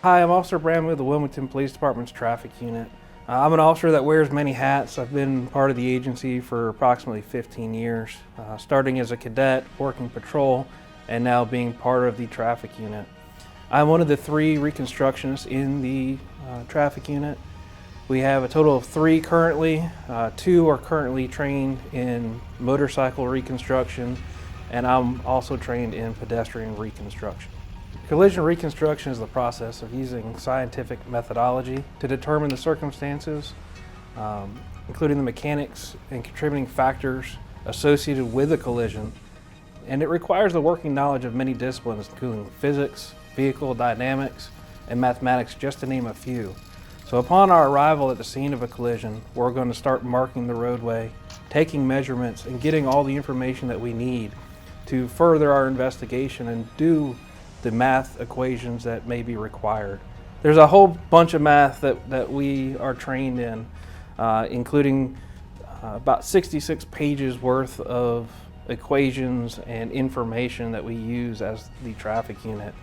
Hi, I'm Officer Bramley of the Wilmington Police Department's traffic unit. I'm an officer that wears many hats. I've been part of the agency for approximately 15 years, starting as a cadet, working patrol, and now being part of the traffic unit. I'm one of the 3 reconstructionists in the traffic unit. We have a total of 3 currently. 2 are currently trained in motorcycle reconstruction, and I'm also trained in pedestrian reconstruction. Collision reconstruction is the process of using scientific methodology to determine the circumstances, including the mechanics and contributing factors associated with a collision. And it requires the working knowledge of many disciplines, including physics, vehicle dynamics, and mathematics, just to name a few. So upon our arrival at the scene of a collision, we're going to start marking the roadway, taking measurements, and getting all the information that we need to further our investigation and do the math equations that may be required. There's a whole bunch of math that we are trained in, including about 66 pages worth of equations and information that we use as the traffic unit.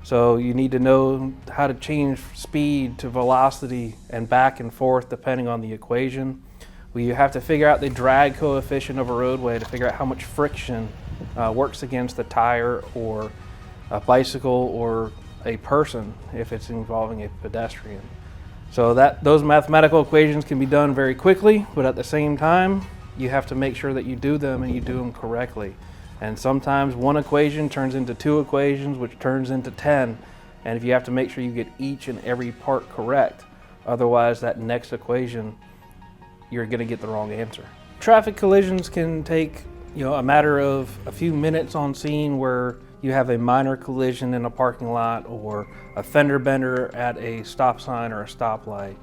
So you need to know how to change speed to velocity and back and forth depending on the equation. We have to figure out the drag coefficient of a roadway to figure out how much friction works against the tire or a bicycle or a person if it's involving a pedestrian. So those mathematical equations can be done very quickly, but at the same time, you have to make sure that you do them and you do them correctly. And sometimes one equation turns into 2 equations, which turns into 10. And if you have to make sure you get each and every part correct, otherwise that next equation, you're gonna get the wrong answer. Traffic collisions can take a matter of a few minutes on scene, where you have a minor collision in a parking lot or a fender bender at a stop sign or a stoplight.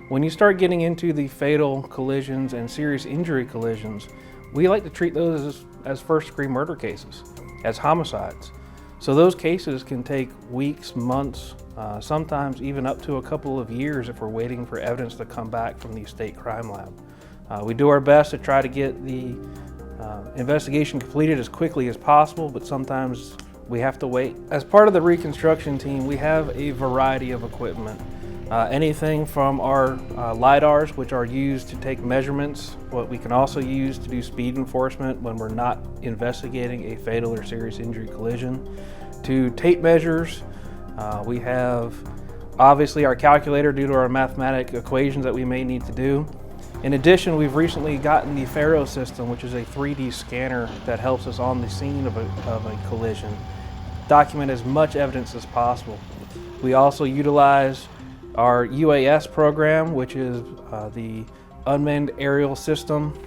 When you start getting into the fatal collisions and serious injury collisions, we like to treat those as first-degree murder cases, as homicides. So those cases can take weeks, months, sometimes even up to a couple of years if we're waiting for evidence to come back from the state crime lab. We do our best to try to get the investigation completed as quickly as possible, but sometimes we have to wait. As part of the reconstruction team, we have a variety of equipment. Anything from our LiDARs, which are used to take measurements, what we can also use to do speed enforcement when we're not investigating a fatal or serious injury collision, to tape measures. We have obviously our calculator due to our mathematical equations that we may need to do. In addition, we've recently gotten the Faro system, which is a 3D scanner that helps us on the scene of a collision document as much evidence as possible. We also utilize our UAS program, which is the unmanned aerial system,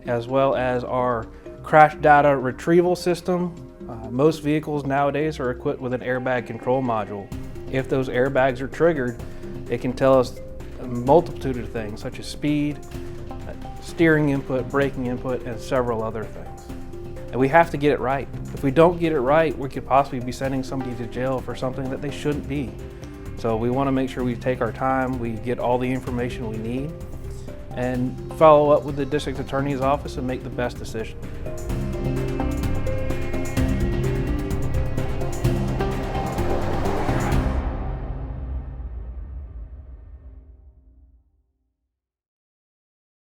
as well as our crash data retrieval system. Most vehicles nowadays are equipped with an airbag control module. If those airbags are triggered, it can tell us a multitude of things, such as speed, steering input, braking input, and several other things. And we have to get it right. If we don't get it right, we could possibly be sending somebody to jail for something that they shouldn't be. So we want to make sure we take our time, we get all the information we need, and follow up with the district attorney's office and make the best decision.